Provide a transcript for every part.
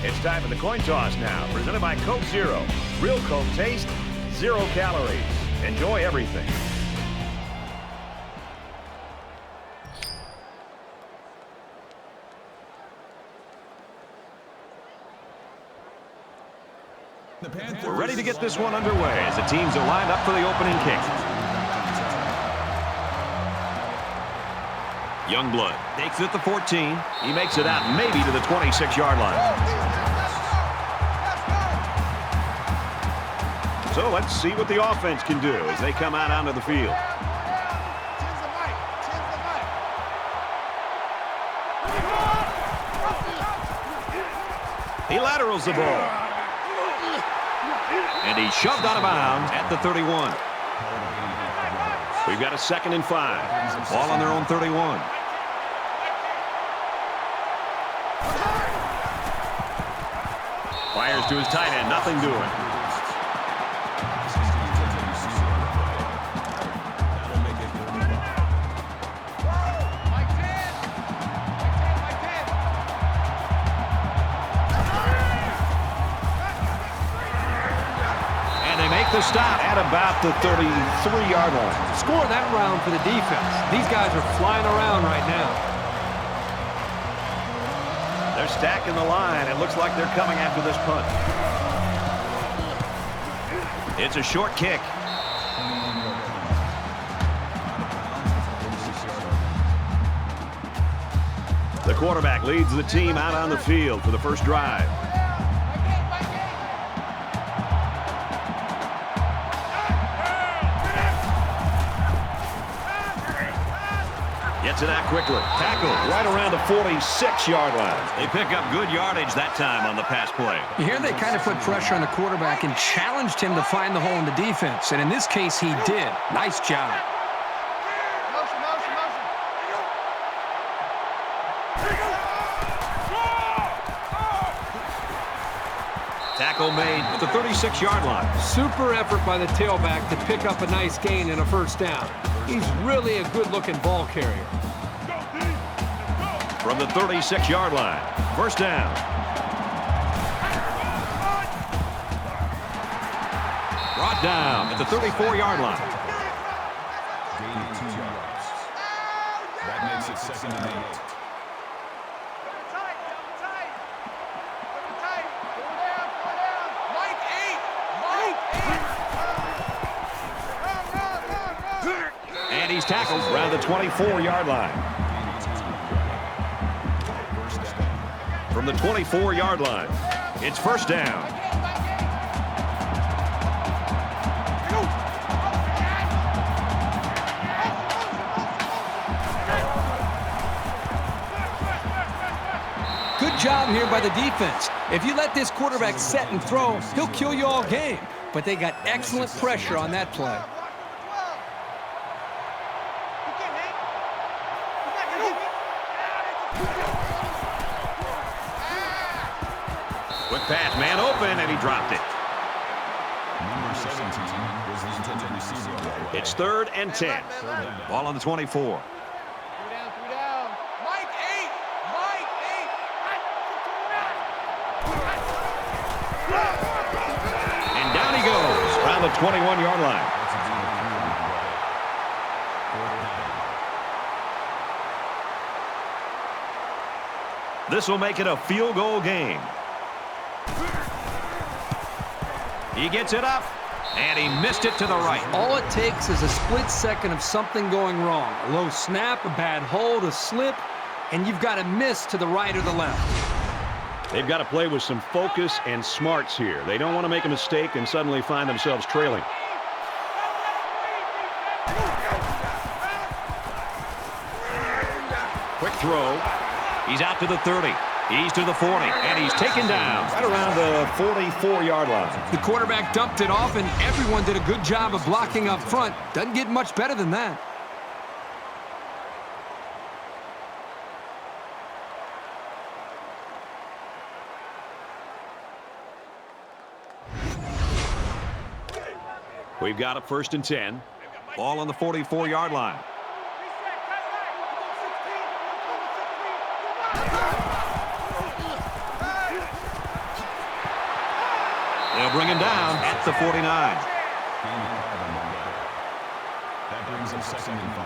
It's time for the coin toss now, presented by Coke Zero. Real Coke taste, 0 calories. Enjoy everything. We're ready to get this one underway as the teams are lined up for the opening kick. Youngblood takes it at the 14. He makes it out maybe to the 26-yard line. So let's see what the offense can do as they come out onto the field. He laterals the ball. And he's shoved out of bounds at the 31. We've got a 2nd and 5. Ball on their own 31. Fires to his tight end. Nothing doing. The stop at about the 33-yard line. Score that round for the defense. These guys are flying around right now. They're stacking the line. It looks like they're coming after this punt. It's a short kick. The quarterback leads the team out on the field for the first drive. Gets it out quickly. Tackle right around the 46-yard line. They pick up good yardage that time on the pass play. Here they kind of put pressure on the quarterback and challenged him to find the hole in the defense. And in this case, he did. Nice job. Tackle made at the 36-yard line. Super effort by the tailback to pick up a nice gain and a first down. He's really a good-looking ball carrier. From the 36-yard line, first down. Brought down at the 34-yard line. Gain 2 yards. That makes it 2nd and 8. And he's tackled around the 24-yard line. From the 24-yard line, it's first down. Good job here by the defense. If you let this quarterback set and throw, he'll kill you all game. But they got excellent pressure on that play. Quick pass, man open, and he dropped it. Number 17 was the intended receiver. It's 3rd and 10. Ball on the 24. And down he goes around the 21-yard line. This will make it a field goal game. He gets it up, and he missed it to the right. All it takes is a split second of something going wrong. A low snap, a bad hold, a slip, and you've got to miss to the right or the left. They've got to play with some focus and smarts here. They don't want to make a mistake and suddenly find themselves trailing. Quick throw. He's out to the 30. He's to the 40, and he's taken down right around the 44-yard line. The quarterback dumped it off, and everyone did a good job of blocking up front. Doesn't get much better than that. We've got a 1st and 10. Ball on the 44-yard line. They'll bring him down at the 49. That brings him 2nd and 5.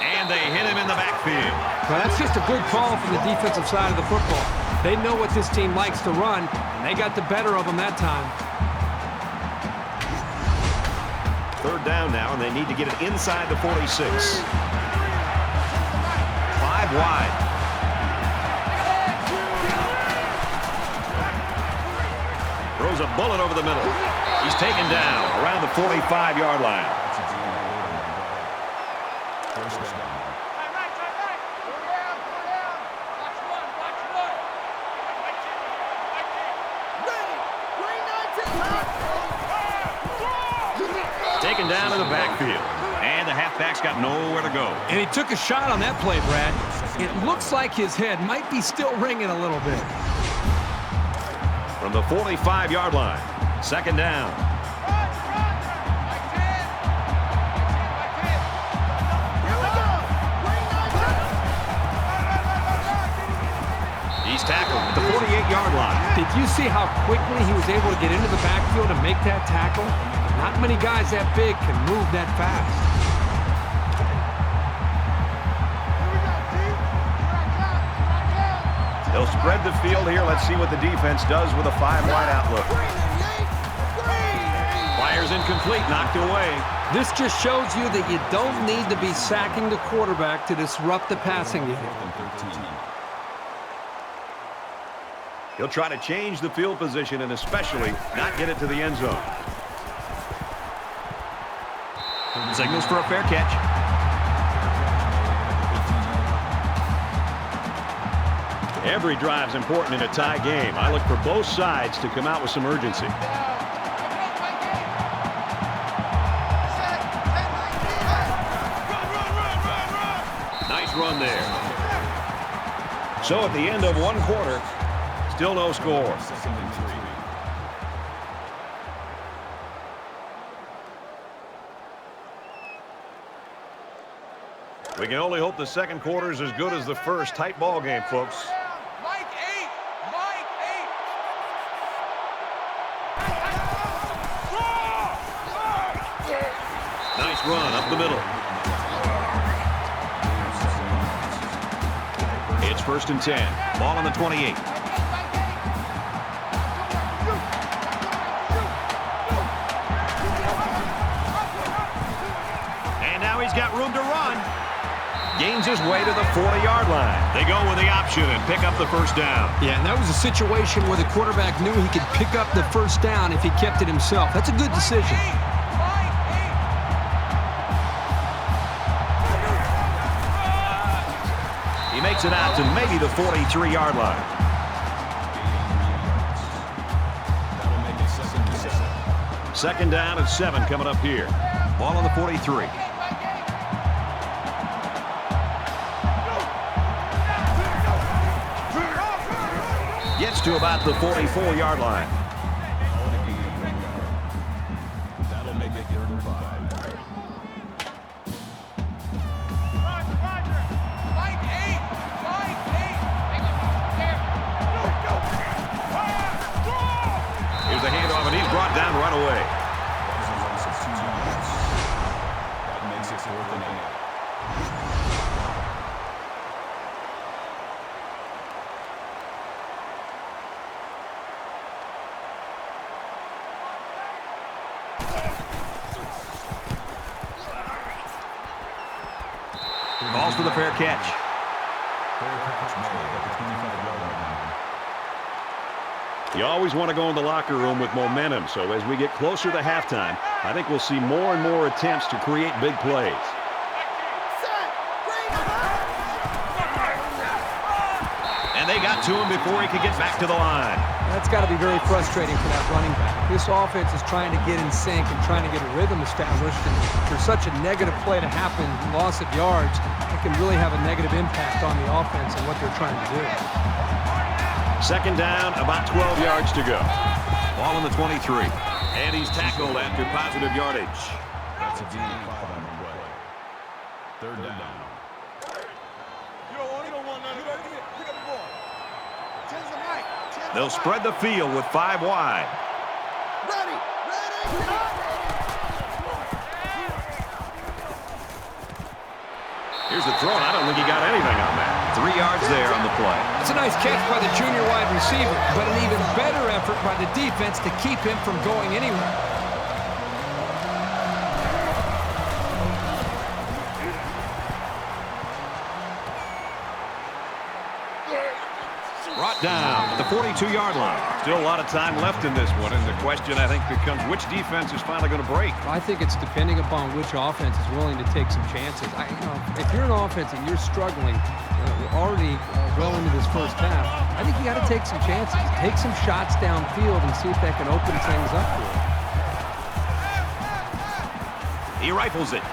And they hit him in the backfield. Well, that's just a good call from the defensive side of the football. They know what this team likes to run, and they got the better of them that time. 3rd down now, and they need to get it inside the 46. 5 wide. Throws a bullet over the middle. He's taken down around the 45-yard line. Taken down in the backfield. And the halfback's got nowhere to go. And he took a shot on that play, Brad. It looks like his head might be still ringing a little bit. From the 45-yard line. 2nd down. He's tackled at the 48-yard line. Did you see how quickly he was able to get into the backfield and make that tackle? Not many guys that big can move that fast. They'll spread the field here. Let's see what the defense does with a 5-wide outlook. Fires incomplete, knocked away. This just shows you that you don't need to be sacking the quarterback to disrupt the passing game. He'll try to change the field position and especially not get it to the end zone. Signals for a fair catch. Every drive's important in a tie game. I look for both sides to come out with some urgency. Nice run there. So at the end of 1 quarter, still no score. We can only hope the second quarter is as good as the first. Tight ball game, folks. Nice run up the middle. It's 1st and 10. Ball on the 28. And now he's got room to run. Gains his way to the 40-yard line. They go with the option and pick up the 1st down. Yeah, and that was a situation where the quarterback knew he could pick up the 1st down if he kept it himself. That's a good decision. He makes it out to maybe the 43-yard line. Second down and 7 coming up here. Ball on the 43. Gets to about the 44-yard line. That'll make it 3rd and 5. Here's the handoff, and he's brought down right away. That makes it 4th and 8. Calls for the fair catch. You always want to go in the locker room with momentum, so as we get closer to halftime, I think we'll see more and more attempts to create big plays. And they got to him before he could get back to the line. That's got to be very frustrating for that running back. This offense is trying to get in sync and trying to get a rhythm established, and for such a negative play to happen, loss of yards, it can really have a negative impact on the offense and what they're trying to do. Second down, about 12 yards to go. Ball on the 23. And he's tackled after positive yardage. That's a gain of 5 on the play. Third down. They'll spread the field with 5 wide. Here's the throw, and I don't think he got anything on that. 3 yards there on the play. It's a nice catch by the junior wide receiver, but an even better effort by the defense to keep him from going anywhere. Brought down at the 42-yard line. Still a lot of time left in this one, and the question, I think, becomes which defense is finally going to break. I think it's depending upon which offense is willing to take some chances. If you're an offense and you're struggling already well into this first half, I think you got to take some chances. Take some shots downfield and see if that can open things up for you. He rifles it.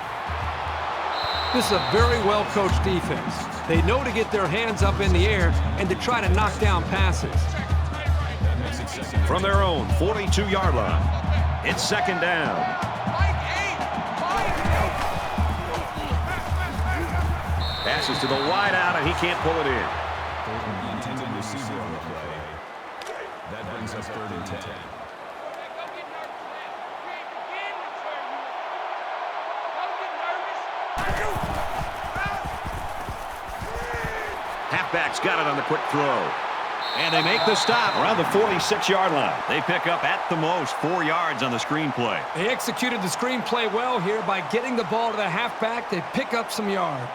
This is a very well-coached defense. They know to get their hands up in the air and to try to knock down passes. From their own 42-yard line, it's second down. Passes to the wide out, and he can't pull it in. The intended receiver on the play. That brings us 3rd and 10. Halfback's got it on the quick throw. And they make the stop around the 46-yard line. They pick up at the most 4 yards on the screen play. They executed the screen play well here by getting the ball to the halfback. They pick up some yards.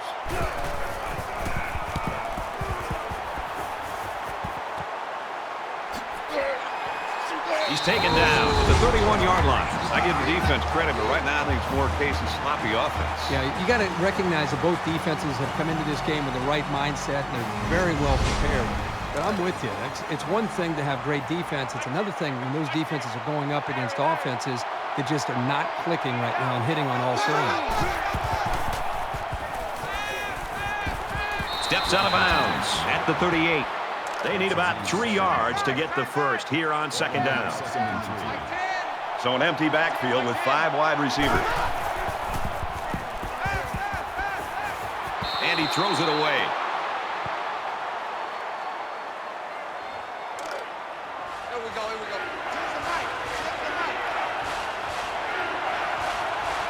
He's taken down at the 31-yard line. I give the defense credit, but right now I think it's more a case of sloppy offense. Yeah, you got to recognize that both defenses have come into this game with the right mindset, and they're very well prepared. But I'm with you. It's one thing to have great defense. It's another thing when those defenses are going up against offenses that just are not clicking right now and hitting on all cylinders. Steps out of bounds at the 38. They need about 3 yards to get the first here on second down. So an empty backfield with 5 wide receivers. And he throws it away.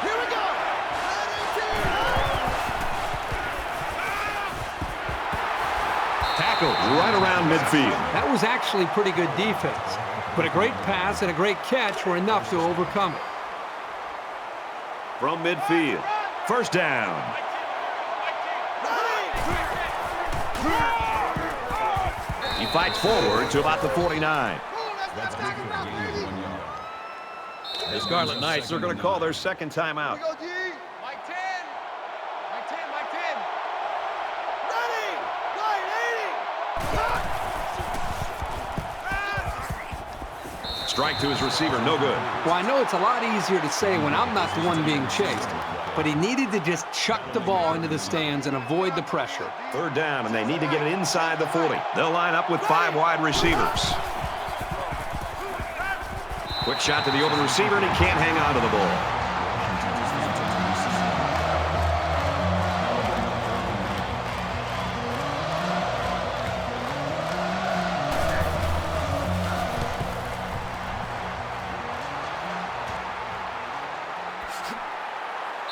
Here we go. Tackled right around midfield. That was actually pretty good defense, but a great pass and a great catch were enough to overcome it. From midfield, first down. He fights forward to about the 49. That's good for a gain of 1 yard. The Scarlet Knights are going to call their second timeout. Strike to his receiver, no good. Well, I know it's a lot easier to say when I'm not the one being chased, but he needed to just chuck the ball into the stands and avoid the pressure. Third down, and they need to get it inside the 40. They'll line up with 5 wide receivers. Quick shot to the open receiver, and he can't hang on to the ball.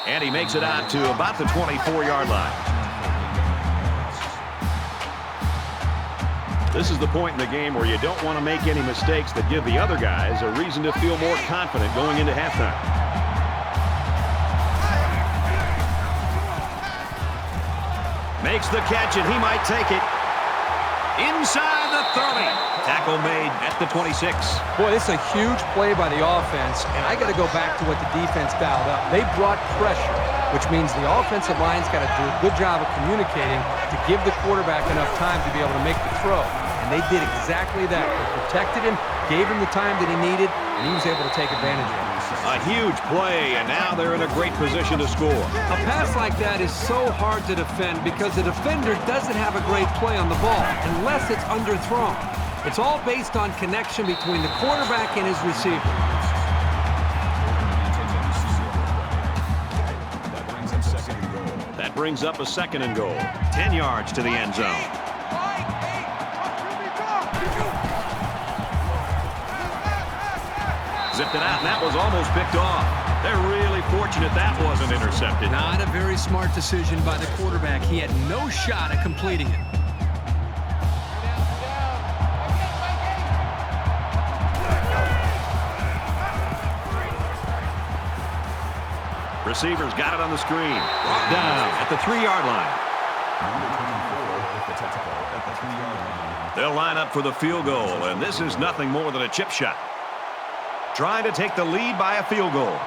And he makes it out to about the 24-yard line. This is the point in the game where you don't want to make any mistakes that give the other guys a reason to feel more confident going into halftime. Makes the catch, and he might take it. Inside the 30. Tackle made at the 26. Boy, this is a huge play by the offense, and I got to go back to what the defense dialed up. They brought pressure, which means the offensive line's got to do a good job of communicating to give the quarterback enough time to be able to make the throw. And they did exactly that. They protected him, gave him the time that he needed, and he was able to take advantage of it. A huge play, and now they're in a great position to score. A pass like that is so hard to defend because the defender doesn't have a great play on the ball unless it's underthrown. It's all based on connection between the quarterback and his receiver. That brings up a 2nd and goal. 10 yards to the end zone. Zipped it out, and that was almost picked off. They're really fortunate that wasn't intercepted. Not a very smart decision by the quarterback. He had no shot at completing it. Receivers got it on the screen. Brought down at the 3-yard line. They'll line up for the field goal, and this is nothing more than a chip shot. Trying to take the lead by a field goal.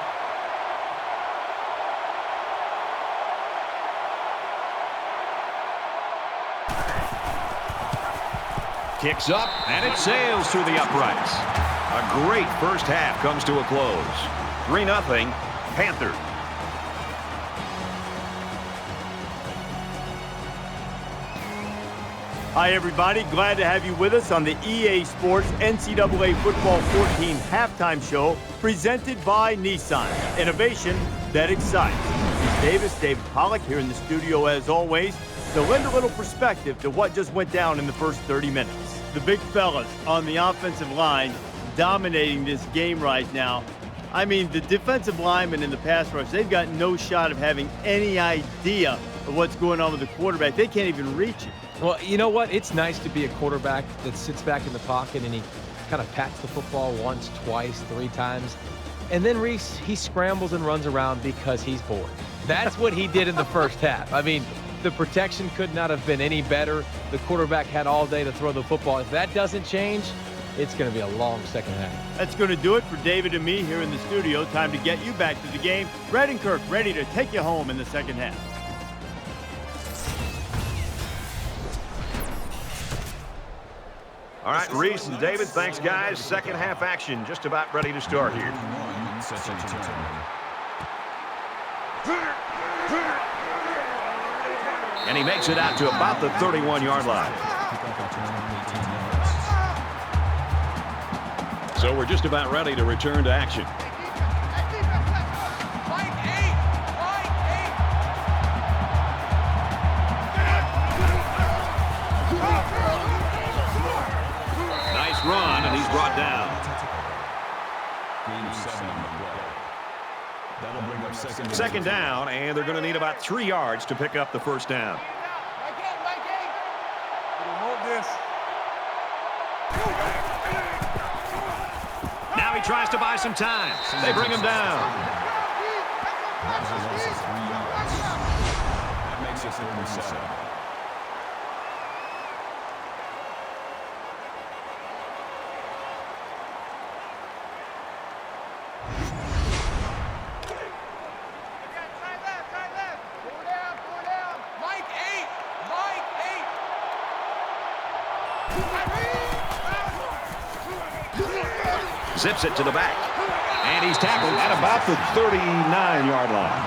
Kicks up, and it sails through the uprights. A great first half comes to a close. 3-0, Panthers. Hi, everybody. Glad to have you with us on the EA Sports NCAA Football 14 halftime show presented by Nissan. Innovation that excites. David Pollack here in the studio as always to lend a little perspective to what just went down in the first 30 minutes. The big fellas on the offensive line dominating this game right now. I mean, the defensive linemen in the pass rush, they've got no shot of having any idea of what's going on with the quarterback. They can't even reach it. Well, you know what? It's nice to be a quarterback that sits back in the pocket and he kind of pats the football once, twice, 3 times. And then Reese, he scrambles and runs around because he's bored. That's what he did in the first half. I mean, the protection could not have been any better. The quarterback had all day to throw the football. If that doesn't change, it's going to be a long second half. That's going to do it for David and me here in the studio. Time to get you back to the game. Brad and Kirk ready to take you home in the second half. All right, Reese and David, thanks, guys. Second half action just about ready to start here. And he makes it out to about the 31-yard line. So we're just about ready to return to action. Run, and he's brought down. That'll bring up second down, and they're going to need about 3 yards to pick up the first down. Now he tries to buy some time. They bring him down. That makes it 37. Zips it to the back. And he's tackled at about the 39-yard line.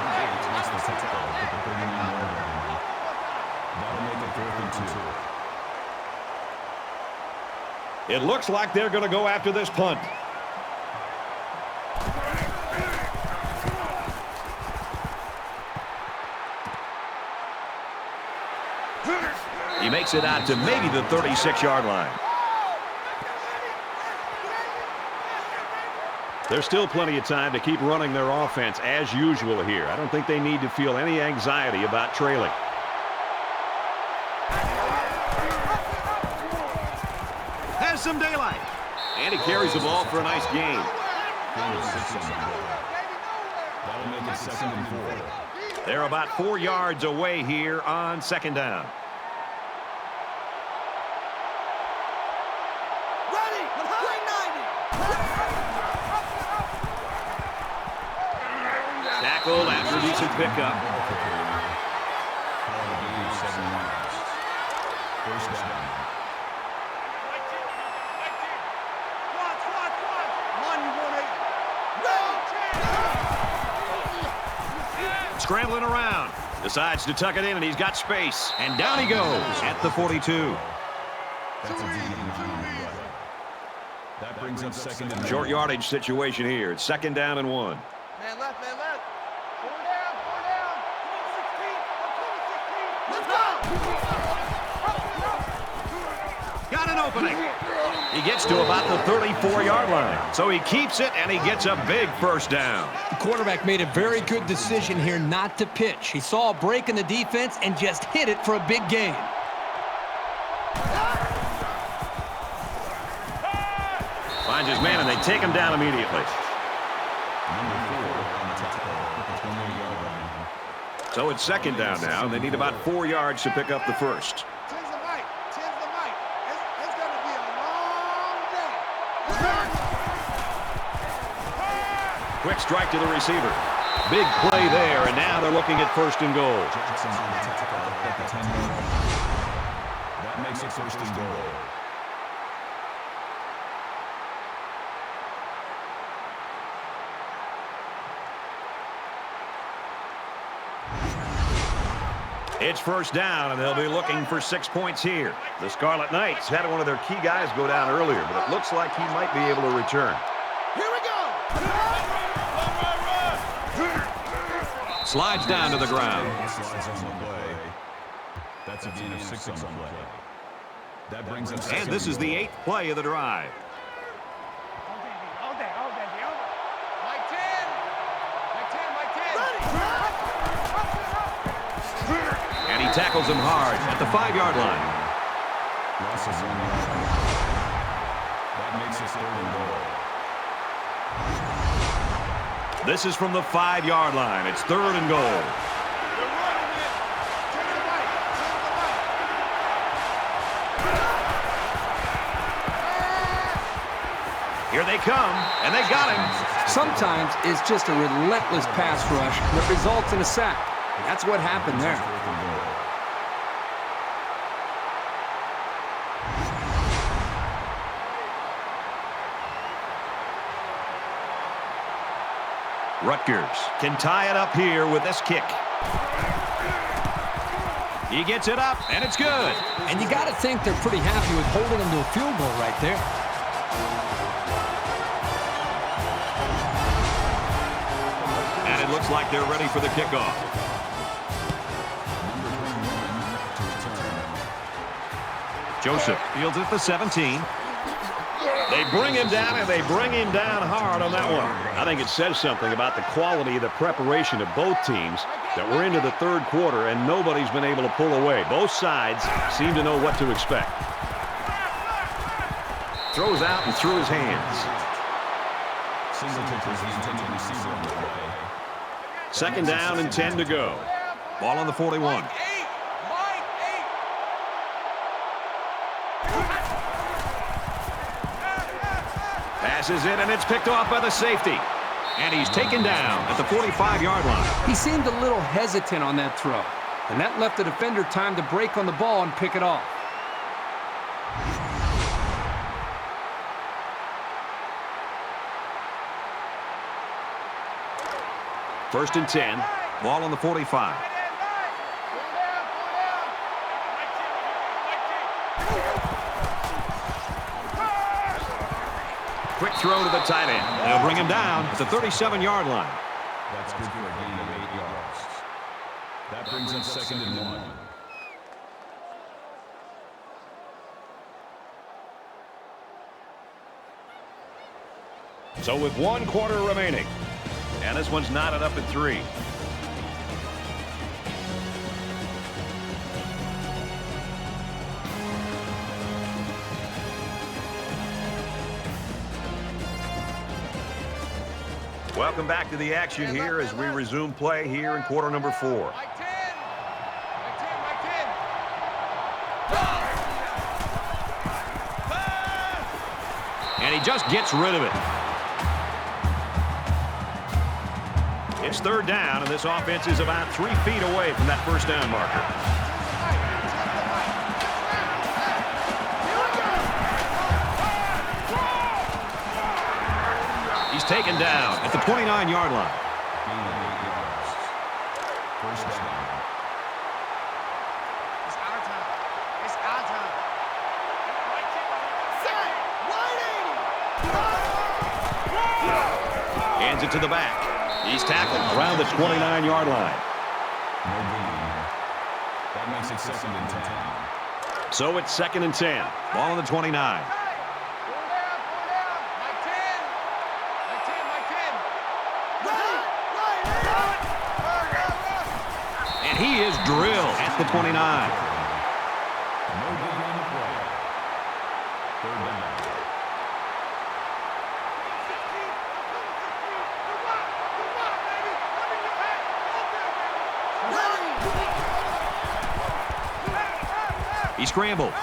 It looks like they're going to go after this punt. He makes it out to maybe the 36-yard line. There's still plenty of time to keep running their offense as usual here. I don't think they need to feel any anxiety about trailing. Has some daylight. And he carries the ball for a nice gain. That'll make it 2nd and 4. They're about 4 yards away here on second down. Tackle after decent pickup. First down. Scrambling around. Decides to tuck it in, and he's got space. And down he goes at the 42. That's a that brings up 2nd and Short yardage situation here. It's 2nd down and 1. Man left, man left. 4 down, 4 down. an opening. He gets to about the 34-yard line. So he keeps it, and he gets a big first down. The quarterback made a very good decision here not to pitch. He saw a break in the defense and just hit it for a big gain. Finds his man, and they take him down immediately. So it's second down now, and they need about 4 yards to pick up the first. Quick strike to the receiver. Big play there, and now they're looking at first and goal. That makes it first and goal. It's first down, and they'll be looking for 6 points here. The Scarlet Knights had one of their key guys go down earlier, but it looks like he might be able to return. Here we go. Slides down to the ground. Slides on the play. That's a gain of 6 on the play. That brings us. And this is the 8th play of the drive. Mike 10. And he tackles him hard at the 5-yard line. Loss of 1 yard. That makes it third and goal. This is from the 5-yard line. It's third and goal. Here they come, and they got him. Sometimes it's just a relentless pass rush that results in a sack. That's what happened there. Rutgers can tie it up here with this kick. He gets it up, and it's good. And you got to think they're pretty happy with holding them to a field goal right there. And it looks like they're ready for the kickoff. Joseph fields at the 17. They bring him down, and they bring him down hard on that one. I think it says something about the quality of the preparation of both teams that we're into the third quarter, and nobody's been able to pull away. Both sides seem to know what to expect. Throws out and through his hands. Second down and 10 to go. Ball on the 41. Passes it, and it's picked off by the safety. And he's taken down at the 45-yard line. He seemed a little hesitant on that throw, and that left the defender time to break on the ball and pick it off. First and 10. Ball on the 45. Quick throw to the tight end. They'll bring him down at the 37-yard line. That's good for a gain of 8 yards. That brings us second and 1. So with 1 quarter remaining, and this one's knotted up at 3. Welcome back to the action here as we resume play here in quarter number 4. Mike 10. And he just gets rid of it. It's third down, and this offense is about 3 feet away from that first down marker. He's taken down at the 29-yard line. Gain of 8 yards. First down. It's our time. It's our time. Set. 180. Hands it to the back. He's tackled around the 29-yard line. No gain. That makes it second and 10. So it's 2nd and 10. Ball on the 29. And he is drilled at the 29. No gain on the play. 3rd down. He scrambled.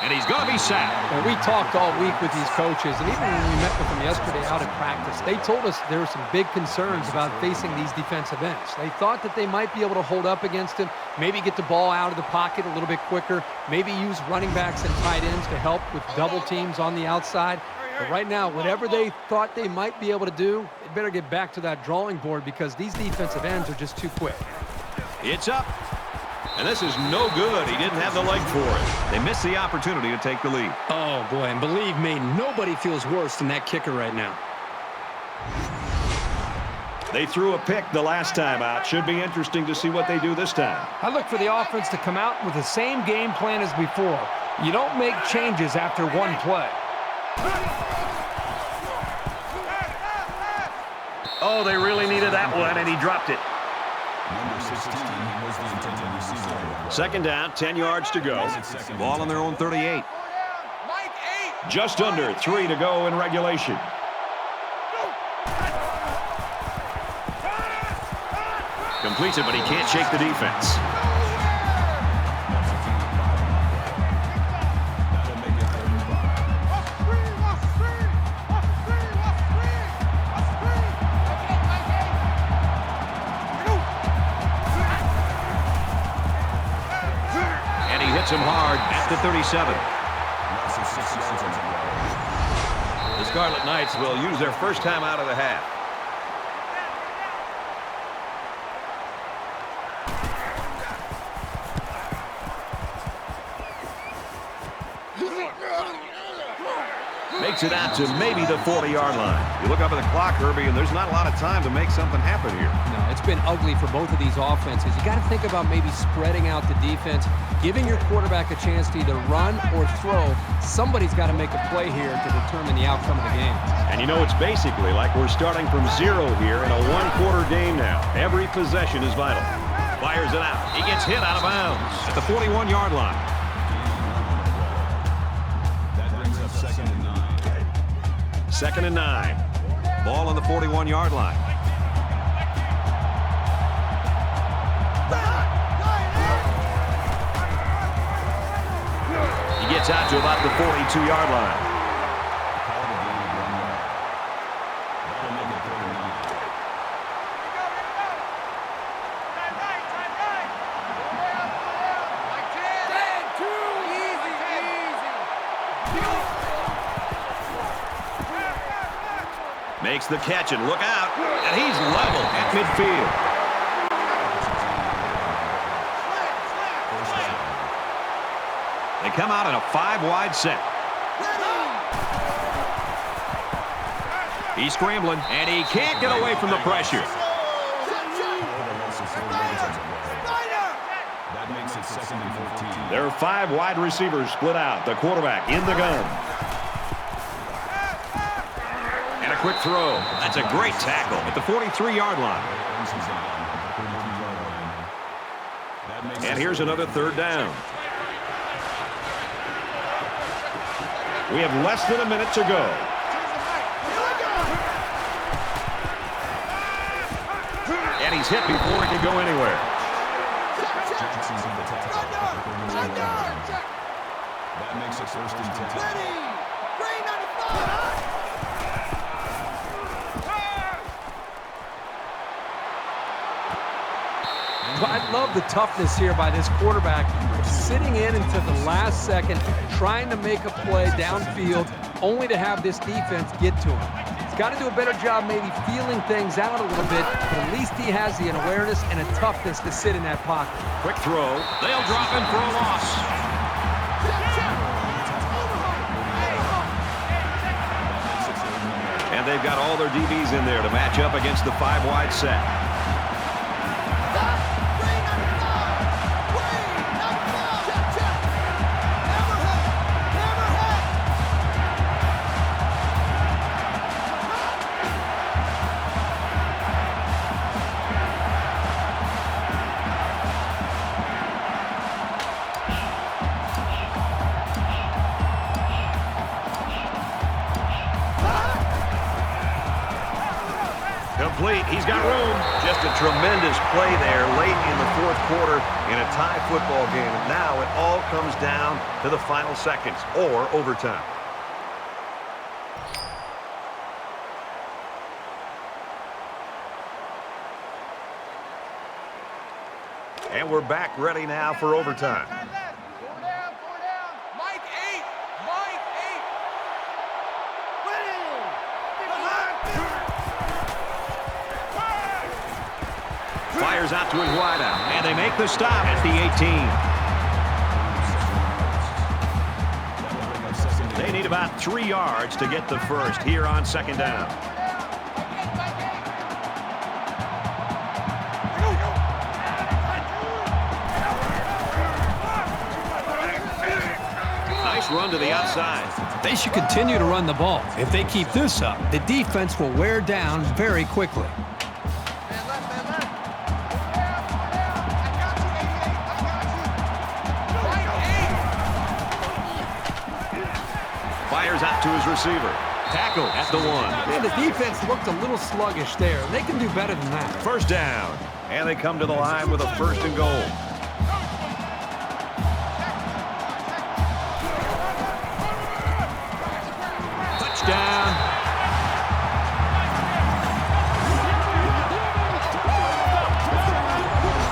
And he's going to be sacked. Well, we talked all week with these coaches, and even when we met with them yesterday out at practice, they told us there were some big concerns about facing these defensive ends. They thought that they might be able to hold up against him, maybe get the ball out of the pocket a little bit quicker, maybe use running backs and tight ends to help with double teams on the outside. But right now, whatever they thought they might be able to do, they better get back to that drawing board because these defensive ends are just too quick. It's up. And this is no good. He didn't have the leg for it. They missed the opportunity to take the lead. Oh, boy, and believe me, nobody feels worse than that kicker right now. They threw a pick the last time out. Should be interesting to see what they do this time. I look for the offense to come out with the same game plan as before. You don't make changes after one play. Oh, they really needed that one, and he dropped it. Number 16 was the intended receiver. 2nd down, 10 yards to go. Ball on their own 38. Just under 3 to go in regulation. Completes it, but he can't shake the defense. That'll make it 3rd and 5. And he hits him hard at the 37. Loss of 6 yards on the play. The Scarlet Knights will use their first time out of the half. Makes it out to maybe the 40-yard line. You look up at the clock, Herbie, and there's not a lot of time to make something happen here. No, it's been ugly for both of these offenses. You got to think about maybe spreading out the defense, giving your quarterback a chance to either run or throw. Somebody's got to make a play here to determine the outcome of the game. And you know, it's basically like we're starting from 0 here in a one-quarter game now. Every possession is vital. Fires it out. He gets hit out of bounds at the 41-yard line. That brings up 2nd and 9. 2nd and 9. Ball on the 41-yard line. He gets out to about the 42-yard line. Call the game at 1 yard. That'll make it 3rd and 9. Makes the catch and look out. And he's level at midfield. They come out in a 5-wide set. He's scrambling, and he can't get away from the pressure. That makes it 2nd and 14. There are 5 wide receivers split out. The quarterback in the gun. And a quick throw. That's a great tackle at the 43-yard line. And here's another 3rd down. We have less than a minute to go. And he's hit before he can go anywhere. That makes it 1st and 10. I love the toughness here by this quarterback, sitting in until the last second, trying to make a play downfield, only to have this defense get to him. He's got to do a better job maybe feeling things out a little bit, but at least he has the awareness and a toughness to sit in that pocket. Quick throw. They'll drop him for a loss. And they've got all their DBs in there to match up against the 5-wide set. complete. He's got room. Just a tremendous play there late in the fourth quarter in a tie football game. And now it all comes down to the final seconds or overtime. And we're back ready now for overtime. Four down. Mike 8. Mike 8. Ready. Fires out to his wideout. And they make the stop at the 18. They need about 3 yards to get the first here on second down. Nice run to the outside. They should continue to run the ball. If they keep this up, the defense will wear down very quickly. Fires out to his receiver. Tackle at the 1. Man, the defense looked a little sluggish there. They can do better than that. First down. And they come to the line with a first and goal. Touchdown.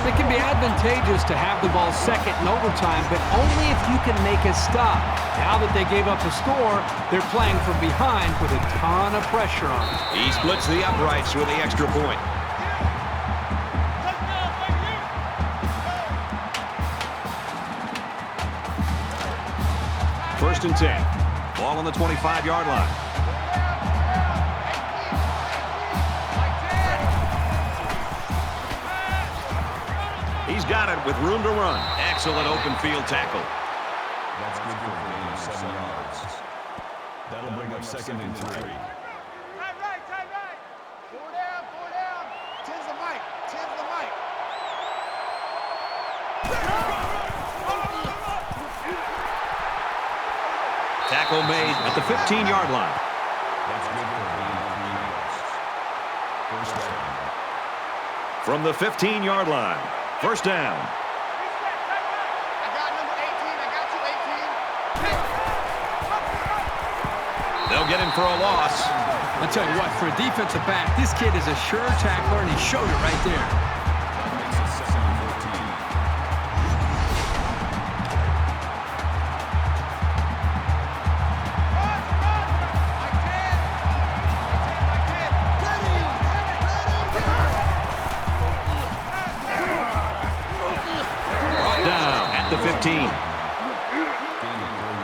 It can be advantageous to have the ball second in overtime, but only if you can make a stop. Now that they gave up a score, they're playing from behind with a ton of pressure on them. He splits the uprights with the extra point. First and 10. Ball on the 25-yard line. He's got it with room to run. Excellent open field tackle. That's good for a gain of 7 yards. That'll bring up second and 3. Tight right. Four down. 10's the mic. Tackle made at the 15-yard line. That's good for a gain of 3 yards. First down. From the 15-yard line. First down. I got number 18. I got you, 18. They'll get him for a loss. I'll tell you what, for a defensive back, this kid is a sure tackler, and he showed it right there. That makes it second and 14. Brought down at the 15. Gain of 4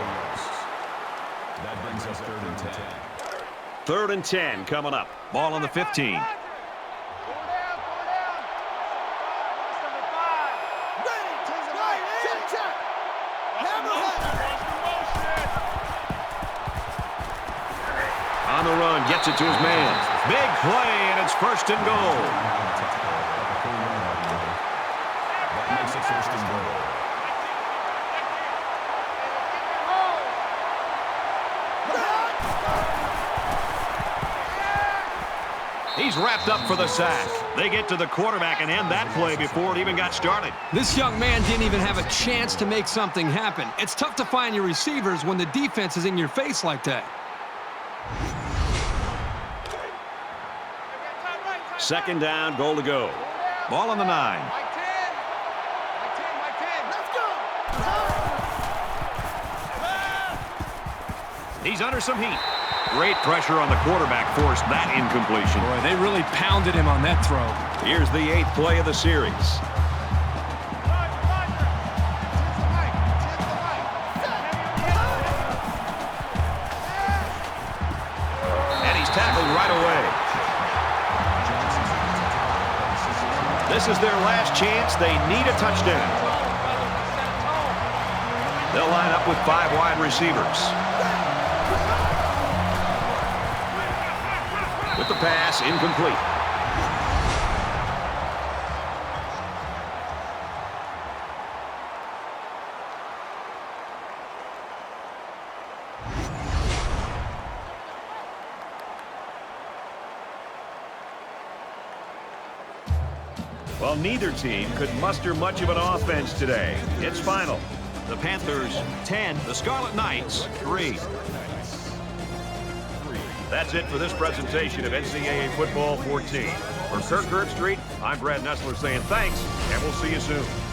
yards. That brings us third and 10. Third and 10 coming up. Ball on the 15. Four down. Number 5. Ready. 10's the mic. Check. On the run, gets it to his man. Big play, and it's first and goal. That makes it first and goal. He's wrapped up for the sack. They get to the quarterback and end that play before it even got started. This young man didn't even have a chance to make something happen. It's tough to find your receivers when the defense is in your face like that. Second down, goal to go. Ball on the 9. Mike 10. Let's go. He's under some heat. Great pressure on the quarterback forced that incompletion. Boy, they really pounded him on that throw. Here's the 8th play of the series. And he's tackled right away. This is their last chance. They need a touchdown. They'll line up with 5 wide receivers. With the pass, incomplete. Well, neither team could muster much of an offense today. It's final. The Panthers 10, the Scarlet Knights 3. That's it for this presentation of NCAA Football 14. For Kirk Herbstreit, I'm Brad Nessler saying thanks, and we'll see you soon.